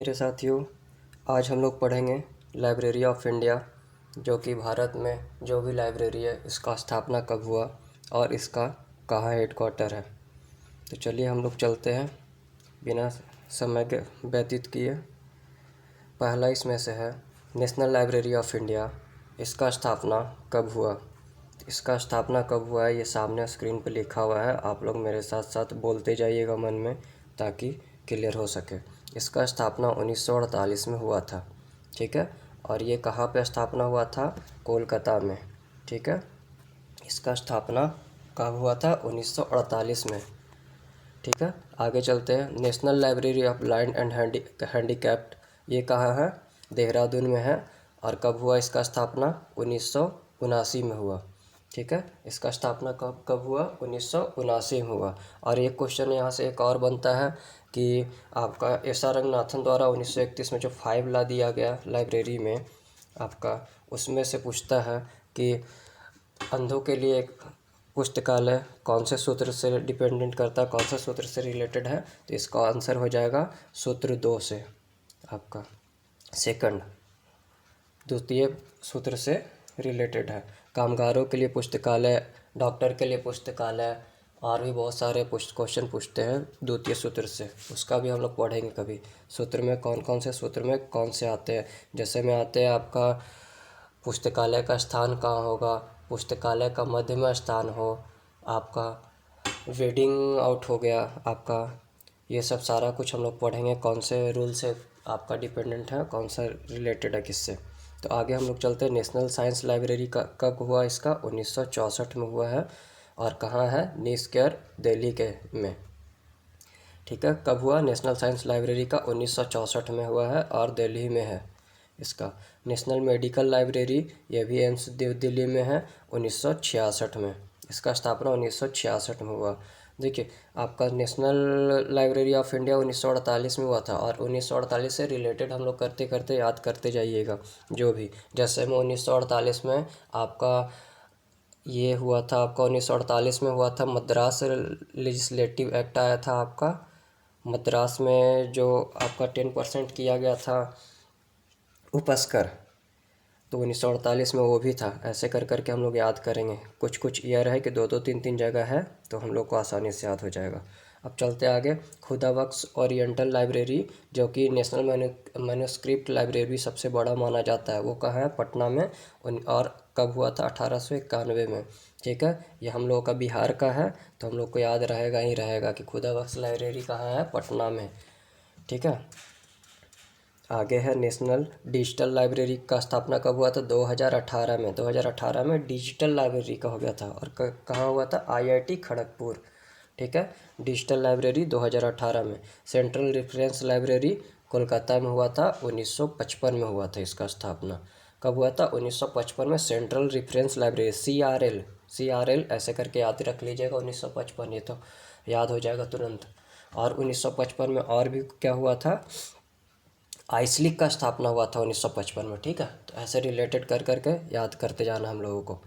मेरे साथियों, आज हम लोग पढ़ेंगे लाइब्रेरी ऑफ इंडिया, जो कि भारत में जो भी लाइब्रेरी है इसका स्थापना कब हुआ और इसका कहाँ हेडक्वार्टर है। तो चलिए हम लोग चलते हैं बिना समय के व्यतीत किए। पहला इसमें से है नेशनल लाइब्रेरी ऑफ इंडिया, इसका स्थापना कब हुआ। इसका स्थापना कब हुआ है ये सामने स्क्रीन पर लिखा हुआ है, आप लोग मेरे साथ साथ बोलते जाइएगा मन में ताकि क्लियर हो सके। इसका स्थापना 1948 में हुआ था, ठीक है। और ये कहाँ पे स्थापना हुआ था? कोलकाता में, ठीक है। इसका स्थापना कब हुआ था? 1948 में, ठीक है। आगे चलते हैं। National library of blind and handicapped, ये कहाँ है? देहरादून में है। और कब हुआ इसका स्थापना? 1979 में हुआ, ठीक है। इसका स्थापना कब कब हुआ? 1979 में हुआ। और एक क्वेश्चन यहाँ से एक और बनता है कि आपका एस.आर. रंगनाथन द्वारा 1931 में जो 5 ला दिया गया लाइब्रेरी में आपका, उसमें से पूछता है कि अंधों के लिए एक पुस्तकालय कौन से सूत्र से डिपेंडेंट करता है, कौन से सूत्र से रिलेटेड है। तो इसका आंसर हो जाएगा सूत्र 2 से, आपका सेकंड, द्वितीय सूत्र से रिलेटेड है। कामगारों के लिए पुस्तकालय, डॉक्टर के लिए पुस्तकालय, और भी बहुत सारे क्वेश्चन पूछते हैं द्वितीय सूत्र से, उसका भी हम लोग पढ़ेंगे कभी। सूत्र में कौन कौन से सूत्र में कौन से आते हैं, जैसे में आते हैं आपका पुस्तकालय का स्थान कहाँ होगा, पुस्तकालय का मध्य में स्थान हो, आपका रीडिंग आउट हो गया आपका, ये सब सारा कुछ हम लोग पढ़ेंगे कौन से रूल से आपका डिपेंडेंट है, कौन सा रिलेटेड है किससे। तो आगे हम लोग चलते हैं। नेशनल साइंस लाइब्रेरी का कब हुआ? इसका 1964 में हुआ है। और कहाँ है? नी स्क्वायर दिल्ली के में, ठीक है। कब हुआ? नेशनल साइंस लाइब्रेरी का 1964 में हुआ है और दिल्ली में है इसका। नेशनल मेडिकल लाइब्रेरी, ये भी एम्स दिल्ली में है, 1966 में। इसका स्थापना 1966 में हुआ। देखिए आपका नेशनल लाइब्रेरी ऑफ इंडिया 1948 में हुआ था, और 1948 से रिलेटेड हम लोग करते करते याद करते जाइएगा जो भी। जैसे में 1948 में आपका ये हुआ था, आपका 1948 में हुआ था मद्रास लेजिस्लेटिव एक्ट आया था आपका। मद्रास में जो आपका 10% किया गया था उपस्कर, तो 1948 में वो भी था। ऐसे कर करके हम लोग याद करेंगे। कुछ कुछ ईयर है कि 2-2 3-3 जगह है, तो हम लोग को आसानी से याद हो जाएगा। अब चलते आगे। खुदा बख्श ओरिएंटल लाइब्रेरी, जो कि नेशनल मैन्युस्क्रिप्ट लाइब्रेरी सबसे बड़ा माना जाता है, वो कहाँ है? पटना में। और कब हुआ था? 1891 में, ठीक है। ये हम लोग का बिहार का है, तो हम लोग को याद रहेगा ही रहेगा कि खुदा बख्श लाइब्रेरी कहाँ है? पटना में, ठीक है। आगे है नेशनल डिजिटल लाइब्रेरी का स्थापना कब हुआ था? 2018 में। 2018 में डिजिटल लाइब्रेरी का हो गया था। और कहाँ हुआ था? IIT खड़गपुर, ठीक है। डिजिटल लाइब्रेरी 2018 में। सेंट्रल रेफरेंस लाइब्रेरी कोलकाता में हुआ था, 1955 में हुआ था इसका स्थापना। कब हुआ था? 1955 में। सेंट्रल रेफरेंस लाइब्रेरी CRL ऐसे करके याद रख लीजिएगा 1955, ये तो याद हो जाएगा तुरंत। और 1955 में और भी क्या हुआ था? आइसलिक का स्थापना हुआ था 1955 में, ठीक है। तो ऐसे रिलेटेड कर करके याद करते जाना हम लोगों को।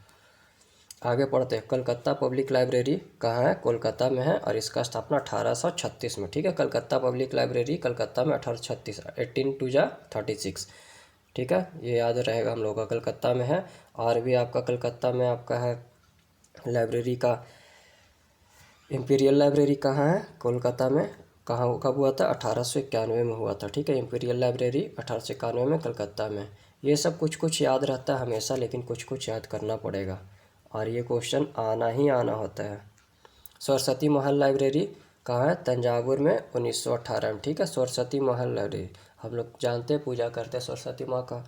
आगे पढ़ते हैं। कलकत्ता पब्लिक लाइब्रेरी कहाँ है? कोलकाता में है, और इसका स्थापना 1836 में, ठीक है। कलकत्ता पब्लिक लाइब्रेरी कलकत्ता में 1836, 18 2 जा 36, ठीक है। ये याद रहेगा हम लोगों का, कलकत्ता में है। और भी आपका कलकत्ता में आपका है लाइब्रेरी का इंपीरियल लाइब्रेरी कहाँ है? कोलकाता में। कहाँ कब हुआ था? 1891 में हुआ था, ठीक है। इंपीरियल लाइब्रेरी 1891 में कलकत्ता में। ये सब कुछ कुछ याद रहता है हमेशा, लेकिन कुछ कुछ याद करना पड़ेगा, और ये क्वेश्चन आना ही आना होता है। सरस्वती महल लाइब्रेरी कहाँ है? तंजावुर में, 1918 में, ठीक है। सरस्वती महल लाइब्रेरी हम लोग जानते हैं, पूजा करते हैं सरस्वती माँ का,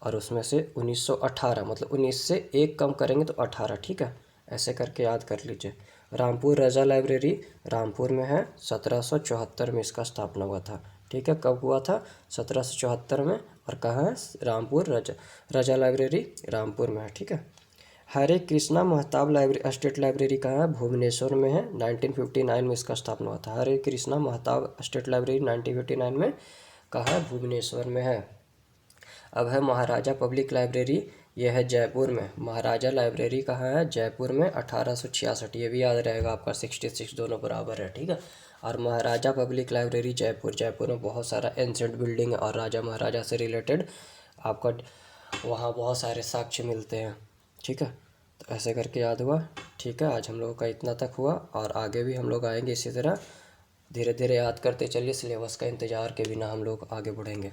और उसमें से 1918 मतलब 19 से 1 कम करेंगे तो 18, ठीक है। ऐसे करके याद कर लीजिए। रामपुर रजा लाइब्रेरी रामपुर में है, 1774 में इसका स्थापना हुआ था, ठीक है। कब हुआ था? 1774 में। और कहाँ है? रामपुर रजा लाइब्रेरी रामपुर में है, ठीक है। Harekrushna Mahtab library state library कहाँ है? भुवनेश्वर में है, 1959 में इसका स्थापना हुआ था। हरे कृष्णा महताब स्टेट लाइब्रेरी 1959 में कहाँ है? भुवनेश्वर में है। अब है महाराजा पब्लिक लाइब्रेरी, यह है जयपुर में। महाराजा लाइब्रेरी कहाँ है? जयपुर में, 1866, ये भी याद रहेगा आपका, 66 दोनों बराबर है, ठीक है। और महाराजा पब्लिक लाइब्रेरी जयपुर, जयपुर में बहुत सारा एंशेंट बिल्डिंग है और राजा महाराजा से रिलेटेड आपका वहाँ बहुत सारे साक्ष्य मिलते हैं। ठीक है, तो ऐसे करके याद हुआ। ठीक है, आज हम लोगों का इतना तक हुआ और आगे भी हम लोग आएंगे इसी तरह धीरे धीरे याद करते चलिए, सिलेबस का इंतज़ार के बिना हम लोग आगे बढ़ेंगे।